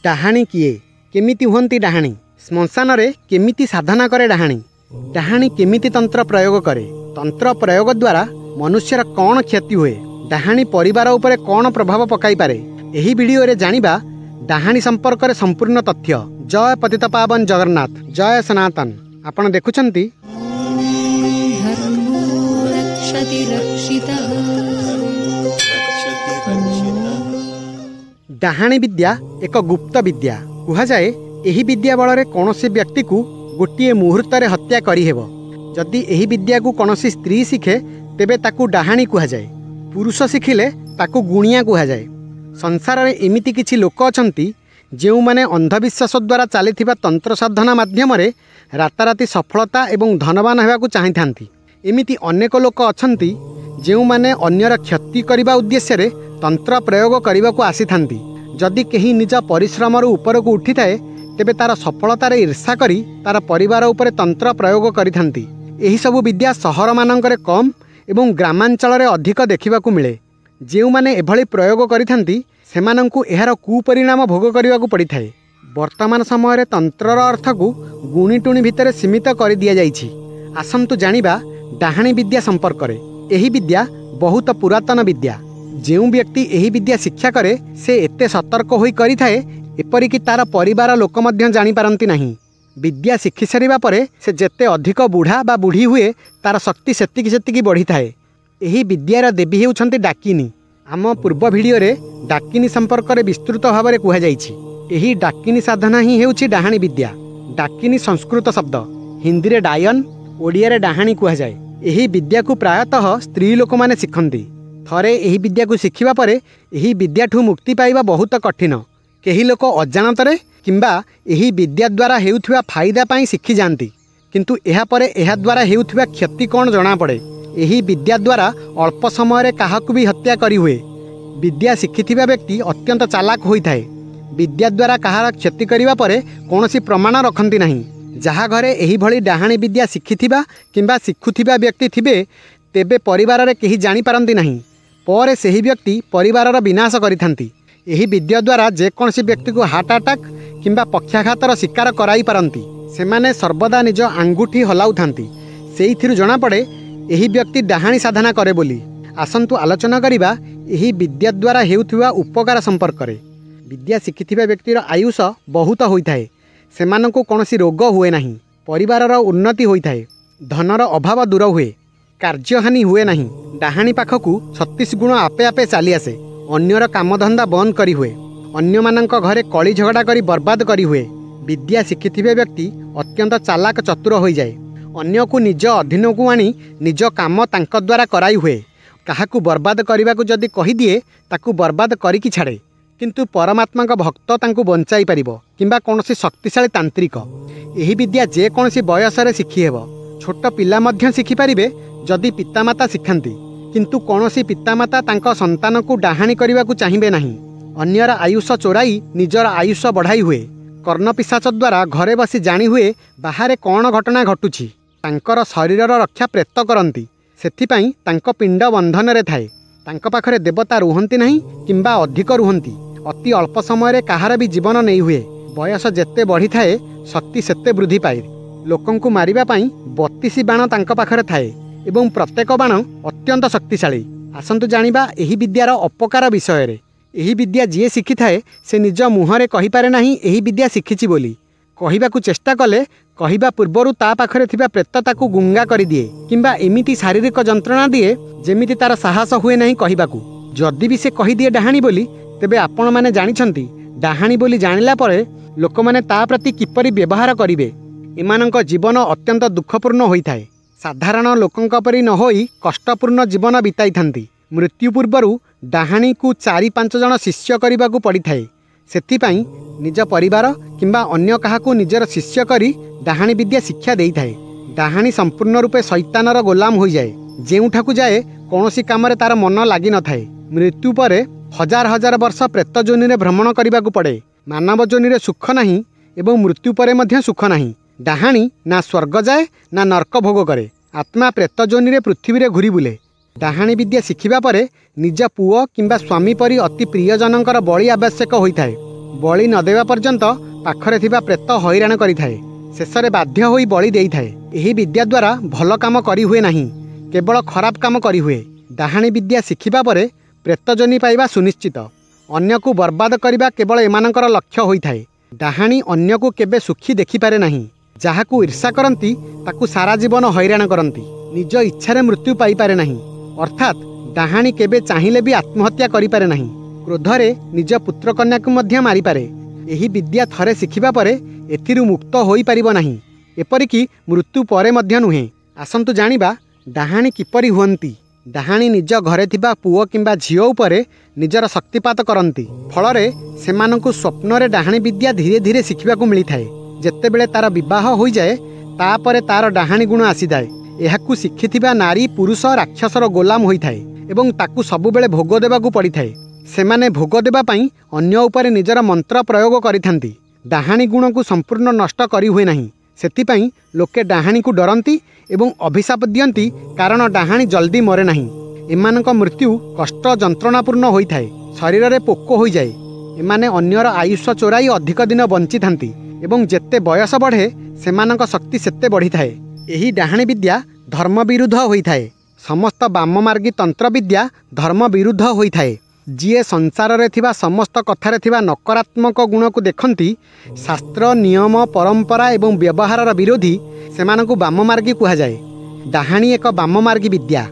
डाहाणी किए केमिति हुअन्ति डाहाणी श्मशान रे केमिति साधना करे डाहाणी डाहाणी केमिति तंत्र प्रयोग करे तंत्र प्रयोग द्वारा मनुष्यर कौन क्षति हुए डाहाणी परिवार उपरे कौन प्रभाव पकाई पारे एही वीडियो रे जानिबा डाहाणी संपर्क रे संपूर्ण तथ्य। जय पतित पावन जगन्नाथ, जय सनातन। आपण देखुछंती डाहाणी विद्या एक गुप्त विद्या कुहा जाए। एही विद्या बल कौनसी व्यक्ति को गोटे मुहूर्त रे हत्या करी हेबो। जदि एही विद्या को कौनसी स्त्री शिखे तेबे ताकू डाहाणी कुहा जाए। पुरुष शिखिले ताकू गुणिया कुहा जाए। संसार रे एमिति किछि लोक अछंती जेउ माने अंधविश्वास द्वारा चलीथिबा तंत्र साधना माध्यम रे राताराति सफलता एवं धनवान हेबाकू चाहिथांती। एमिति अनेक लोक अछंती जेउ माने अन्यर क्षति करिबा उद्देश्य रे तंत्र प्रयोग करिबाकू आसीथांती। जदि केही निज परिश्रम रो ऊपर को उठी थाए तेबे तार सफलता रे ईर्षा करी तार परिवार उपरे तंत्र प्रयोग करिथांती। एही सबु विद्या सहर मानंकरे कम एवं ग्रामांचल रे अधिक देखिबाकू मिले। जेउ माने एभली प्रयोग करिथांती सेमानंकू एहार कुपरिणाम भोग करिबाकू पड़िथाए। वर्तमान समय रे तंत्रर अर्थ को गुणीटुणी भितर सीमित कर दिया जाइछि। आसंतु जानिबा डाहाणी विद्या संपर्क रे। एही विद्या बहुत पुरातन विद्या। जेउ व्यक्ति एही विद्या शिक्षा करे से एते सतर्क होई करिथाए एपरिकी तार परिवार लोक मध्य जानि पारंती नहीं। विद्या शिखि सारिबा परे से जेते अधिक बुढ़ा बा बुढ़ी हुए तार शक्ति सेतिकी सेतिकी बढ़ी थाए। एही विद्यार देवी हेउछंती डाकिनी। आम पूर्व भिडियो रे डाकिनी संपर्क रे विस्तृत भाव में कुहा जाइछि। एही डाकिनी साधना ही हेउछि डाहाणी विद्या। डाकिनी संस्कृत शब्द, हिंदी रे डायन, ओडिया रे डाहाणी कुहा जाए। एही विद्या को प्रायतः स्त्री लोक माने शिखंती। थरे एही विद्या को शिखिबा परे एही विद्याठू मुक्ति पाइबा बहुत कठिन। केही लोक अजाणतरे किंबा एही विद्या द्वारा हेउथिबा फायदा पाई शिखि जानती, किंतु एहा परे एहा द्वारा हेउथिबा क्षति कौन जना पड़े। एही विद्या द्वारा अल्प समय रे काहाकू भी हत्या करी हुए। विद्या शिखिथिबा व्यक्ति अत्यंत चालाक होइथाए। विद्या द्वारा कहार क्षति करिबा परे कौनसी प्रमाण रखंती नहीं। जहा घरे एही भली डाहाणी विद्या शिखिथिबा किंबा शिखुथिबा व्यक्ति थिबे तेबे परिवार रे केही जानि पारंती नहीं। पर सेही व्यक्ति परिवारर विनाश करिथांती। एही विद्या द्वारा जेकोसी व्यक्ति को हार्ट अटैक किंबा पक्षाघातर शिकार कराई पारंती। सेमाने सर्वदा निज आंगुठी हलाउथांती। सेइथिरु जଣା पड़े एही व्यक्ति डाहाणी साधना करे बोली। आसंतु आलोचना करिबा एही विद्या द्वारा हेउथिबा उपकार संपर्क रे। विद्या शिखिथिबा व्यक्तिर आयुष बहुत होइथाए। सेमानंकु कोनोसी रोग हुए नहीं। परिवारर उन्नति होइथाए। धनर अभाव दूर हुए। कार्यहानि हुए नहीं। डाहाणी पाखकू 36 गुण आपे आपे चली आसे। अन्यर कामधंदा बंद करी हुए। अन्य मानक घरे कली झगड़ा करी बर्बाद करी हुए। विद्या शिखिथिबे व्यक्ति अत्यंत चालाक चतुर हो जाए। अन्य को निज अधीन को आनी निज काम तांक द्वारा कराई हुए। काहाकू बर्बाद करने जदि कहीदिए ताकू बर्बाद करिकी छाड़े, किंतु परमात्मा भक्त तांकू बंचाई पारिबो किंबा कौनसी शक्तिशाली तांत्रिक। एही विद्या जे कौनसी बयस रे शिखि हेबो। छोट पिला मध्य शिखि पारिबे जदि पितामाता शिखांती, किंतु कौनसी पितामाता तांक संतान को डाहाणी करने को चाहिए नहीं। अन्यर आयुष चोराई निजर आयुष बढ़ाई हुए। कर्ण पिशाच द्वारा घरे बसी जानी हुए बाहरे कौन घटना घटुछि। तांकर शरीरर रक्षा प्रेत करती। सेथिपाई तांक पिंड बंधन रे थाए। तांक पाखरे देवता रुहंती नहीं किंबा अधिक रुहंती। अति अल्प समय रे काहार भी जीवन नहीं हुए। बयस जेते बढ़ी थाए शक्ति सेते वृद्धि पाए। लोकंकु मारिबा पाई 32 बाण तांक पाखरे थाए एवं प्रत्येक बाण अत्यंत शक्तिशाली। आसंतु जानिबा एही विद्यार अपकार विषय रे। एही विद्या जी शिखि थाए से निज मुहरे कहि पारे नहीं एही विद्या शिखिछि बोली। कहिबाकू चेष्टा कले कहिबा पूर्वरु ता पाखरे थिबा प्रेत ताकू गुंगा करि दिए किंबा एमिति शारीरिक जंत्रणा दिए जेमिति तार साहस हुए नहीं कहिबाकू। जदि भी से कहि दिए डाहाणी बोली तेबे आपण माने जानिछंती डाहाणी बोली जानिला परे लोक माने ता प्रति किपरि व्यवहार करिवे। एमानंक जीवन अत्यंत दुखपूर्ण होइथाए। साधारण लोकंक परि न होई कष्टपूर्ण जीवन बिताई थांती। मृत्यु पूर्वरु डाहाणी को 4-5 जन शिष्य करने पड़ी थाए। सेथिपाई निज परिवार किंबा अन्य काहाकू निजर शिष्य करी डाहाणी विद्या शिक्षा देई थाए। डाहाणी संपूर्ण रूपे शैतानर गोलाम हो जाए। जेउठाकू जाए कौनसी काम तार मन लगी न थाए। मृत्यु परे हजार हजार वर्ष प्रेत जोनि रे भ्रमण करने पड़े। मानव जोनि रे सुख नहीं एवं मृत्यु परे मध्य सुख नहीं। डाहाणी ना स्वर्ग जाए ना नर्क भोग करे। आत्मा प्रेत जोनि रे पृथ्वी रे घूरी बुले। डाहाणी विद्या शिखिबा परे निज पुओ किंबा स्वामी परी अति प्रियजनकर बलि आवश्यक होइथाए। बलि नदेवा पर्यंत पाखरे थिबा प्रेत हैरान करिथाए। शेषरे बाध्य होई बलि देइथाए। एही विद्या द्वारा भल काम करि हुए नाही, केवल खराब काम करि हुए। डाहाणी विद्या शिखिबा परे प्रेतजनी पाइबा सुनिश्चित। अन्य को बर्बाद करने केवल एमानकर लक्ष्य होइथाए। डाहाणी अन्य को केबे सुखी देखिपारे नाही। जहाकू ईर्षा करती ताकू सारा जीवन हैरान करती। निज इच्छारे मृत्यु पाइपारे नाही। अर्थात डाहाणी केबे चाहिले भी आत्महत्या करिपारे नाही। क्रोधरे निज पुत्र कन्या को मध्य मारिपारे। एही विद्या थरे शिखिबा परे एथिरु मुक्त होई परिबो नाही, एपरिकी मृत्यु परे मध्य नुहे। आसंतु जानिबा डाहाणी किपरि हुअंती। डाहाणी निज घरे थिबा पुओ किंबा झियो उपरे निजर शक्तिपात करती। फलरे सेमानंकु स्वप्नरे डाहाणी विद्या धीरे धीरे शिखिबाकु मिलिथाए। जेतेबेले तार विवाह होई जाए तापरे तार डाहाणी गुण आसी जाए। एहाकु शिखिथिबा नारी पुरुष राक्षसर गोलाम होइथाए एवं ताकु सबुबेले भोग देबाकु पड़िथाए। सेमाने भोग देबा पई अन्य उपरे निजर मंत्र प्रयोग करिथांती। डाहाणी गुण को संपूर्ण नष्ट करि हुए नाही। सेथिपई लोके डाहाणी को डरती एवं अभिशाप दियंती, कारण डाहाणी जल्दी मरे नाही। एमानक मृत्यु कष्ट जंत्रणापूर्ण होइथाए। शरीर रे पोक होई जाए। एमाने अन्यर आयुष्य चोराई अधिक दिन बंची थांती एवं जेते बयस बढ़े सेमानक शक्ति सेते बढ़ी थाए। एही डाहाणी विद्या धर्म विरुद्ध होइथाए। समस्त वाममार्गी तंत्र विद्या धर्म विरुद्ध होइथाए। जीए संसार रे थिबा समस्त कथारे थिबा नकारात्मक गुण को देखंती, शास्त्र नियम परंपरा एवं व्यवहार विरोधी सेमानकु वाममार्गी कुहा जाए। डाहाणी एक वाममार्गी विद्या।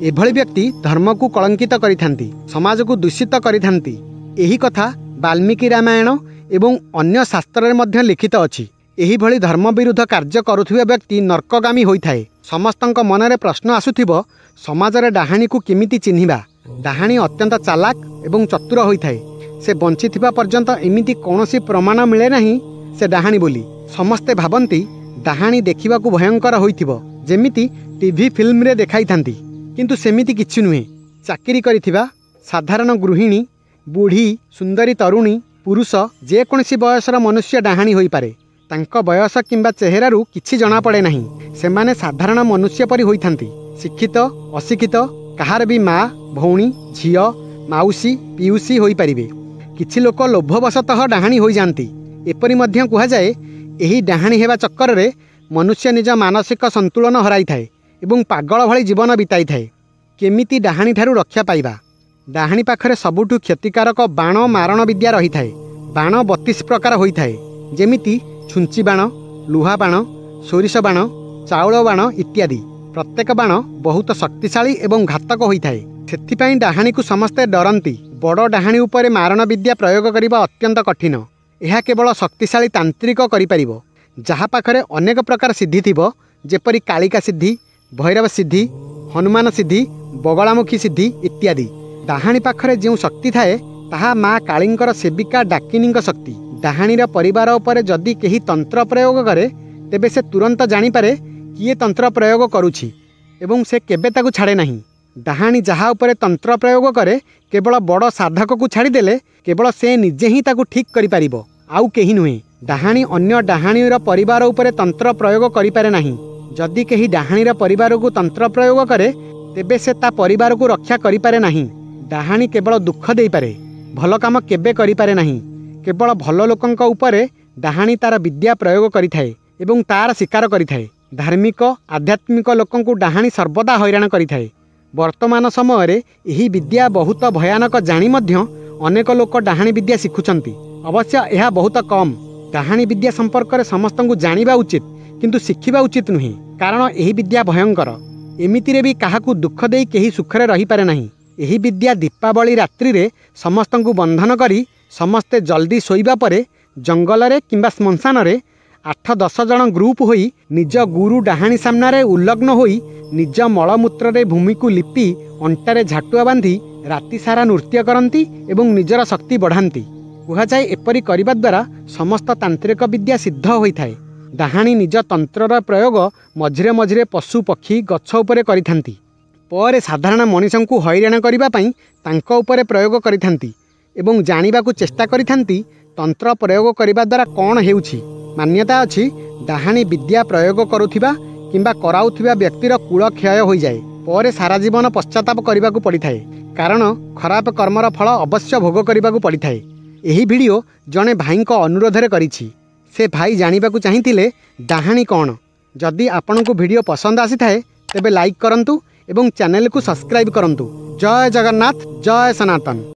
एभଳି व्यक्ति धर्म को कलंकित करिथांती, समाज को दूषित करिथांती। एही कथा वाल्मीकि रामायण एवं अन्य शास्त्र रे मध्य लिखित अछि। एही भଳି धर्म विरुद्ध कार्य करुथिबा व्यक्ति नरकगामी होइथाए। समस्तंक मनरे प्रश्न आसुथिबो, समाज रे डाहाणी को केमिति चिन्हिबा। डाहाणी अत्यंत चालाक एवं चतुर होइथाए। से बंचिथिबा पर्यंत एमिति कौनसी प्रमाण मिले नाही से डाहाणी बोली। समस्ते भाबंती डाहाणी देखिबाकू भयंकर होइथिबो, जेमिति टीवी फिल्म रे देखाइथांती, किंतु सेमिति किछि नुहे। चाकरी करिथिबा साधारण गृहिणी, बुढ़ी, सुंदरी तरुणी, पुरुष जेकोसी बयसर मनुष्य डाहाणी होई पारे। तांको बयस किंबा चेहरारू किछि जणा पड़े नाही। सेमाने साधारण मनुष्य परि होइथांती। शिक्षित अशिक्षित कहार भी माँ, भौणी, झियो, माउसी, पिउसी होई परिबे। किछि लोक लोभवशतः डाहाणी होई जांती। एपरि मध्य कुहा जाए, एही डाहाणी हेबा चक्कर रे मनुष्य निज मानसिक संतुलन हराई थाए एवं पागल भली जीवन बिताई थाए। केमिति डाहाणी ठारू रक्षा पाइबा। डाहाणी पाखरे सबुठु क्षतिकारक बाण मारण विद्या रही थाए। बाण 32 प्रकार होई थाए, जेमिति छुंची बाण, लुहा बाण, सोरिष बाण, चाउଳ बाण इत्यादि। प्रत्येक बाण बहुत शक्तिशाली एवं घातक होइथाए। सेथिपई डाहाणी को समस्ते डरंती। बड़ डाहाणी उपरे मारण विद्या प्रयोग करिबा अत्यंत कठिन। यह केवल शक्तिशाली तांत्रिक करिपारिबो, जहा पाखरे अनेक प्रकार सिद्धि थिबो, जेपरि कालिका सिद्धि, भैरव सिद्धि, हनुमान सिद्धि, बगलामुखी सिद्धि इत्यादि। डाहाणी पाखरे जो शक्ति थाए ताहा माँ कालींकर सेविका डाकिनींक शक्ति। डाहाणीर परिवार उपरे जदि केही तंत्र प्रयोग करे, तेबे से तुरंत जानिपारे किए तंत्र प्रयोग करुछि एवं से केबे ताकू छाड़े नहीं। डाहाणी जहा उपरे तंत्र प्रयोग करे, केवल बड़ साधक को छाड़ीदेले केवल से निजे ही ताकू ठीक करि पारिबो, आउ केही नुहे। डाहाणी अन्य डाहाणीर परिवार उपरे तंत्र प्रयोग करि पारे नाही। जदि केही डाहाणीर परिवार को तंत्र प्रयोग करे, तेबे से ता परिवार को रक्षा करि पारे नाही। डाहाणी केवल दुख देई पारे, भल काम केबे करि पारे नाही। केवल भल लोकंक उपरे डाहाणी तार विद्या प्रयोग करिथाए एवं तार शिकार करिथाए। धार्मिक आध्यात्मिक लोकंकु डाहाणी सर्वदा हैरान करिथाए। वर्तमान समय रे एही विद्या बहुत भयानक जानी मध्य अनेक लोक डाहाणी विद्या शिखुचंती। अवश्य यह बहुत कम। डाहाणी विद्या संपर्क रे समस्तंकु जानिबा उचित, किंतु शिखिबा उचित नुहे, कारण एही विद्या भयंकर। एमितिरे भी काहाकू दुख देई केही सुखरे रही पारे नाही। एही विद्या दीपावली रात्रि रे समस्तंकु बंधन करी समस्ते जल्दी सोइबा परे जंगल रे किंबा श्मशान रे 8-10 जन ग्रुप होई निज गुरु डाहाणी सामने उल्लग्न होई निज मलमूत्र रे भूमि को लिपि अंटारे झाटुआ बांधी राति सारा नृत्य करती एवं निजर शक्ति बढ़ाती। कुहाଯାଏ एपरि करिबा द्वारा समस्त तांत्रिक विद्या सिद्ध होइथाए। डाहाणी निज तंत्रर प्रयोग मझिरे मझिरे पशु पक्षी गछ उपरे करिथांती। पर साधारण मनुष्यंकु हैरान करिबा पई तांको उपरे प्रयोग करिथांती एवं जानिबाकू चेष्टा करिथांती तंत्र प्रयोग करिबा द्वारा कौन हेउछि। मान्यता अछि डाहाणी विद्या प्रयोग करुथिबा किंबा कराउथिबा व्यक्तिर कूल क्षय होई जाए, पर सारा जीवन पश्चाताप करिबाकू पड़िथाए, कारण खराब कर्मर फल अवश्य भोग करिबाकू पड़िथाए। ଏହି ଭିଡ଼ିଓ ଜଣେ ଭାଇଙ୍କ ଅନୁରୋଧରେ କରିଛି। ସେ ଭାଇ ଜାଣିବାକୁ ଚାହିଁଥିଲେ ଡାହାଣୀ କ'ଣ। ଯଦି ଆପଣଙ୍କୁ ଭିଡ଼ିଓ ପସନ୍ଦ ଆସିଥାଏ ତେବେ ଲାଇକ୍ କରନ୍ତୁ ଏବଂ ଚ୍ୟାନେଲକୁ ସବସ୍କ୍ରାଇବ୍ କରନ୍ତୁ। ଜୟ ଜଗନ୍ନାଥ, ଜୟ ସନାତନ।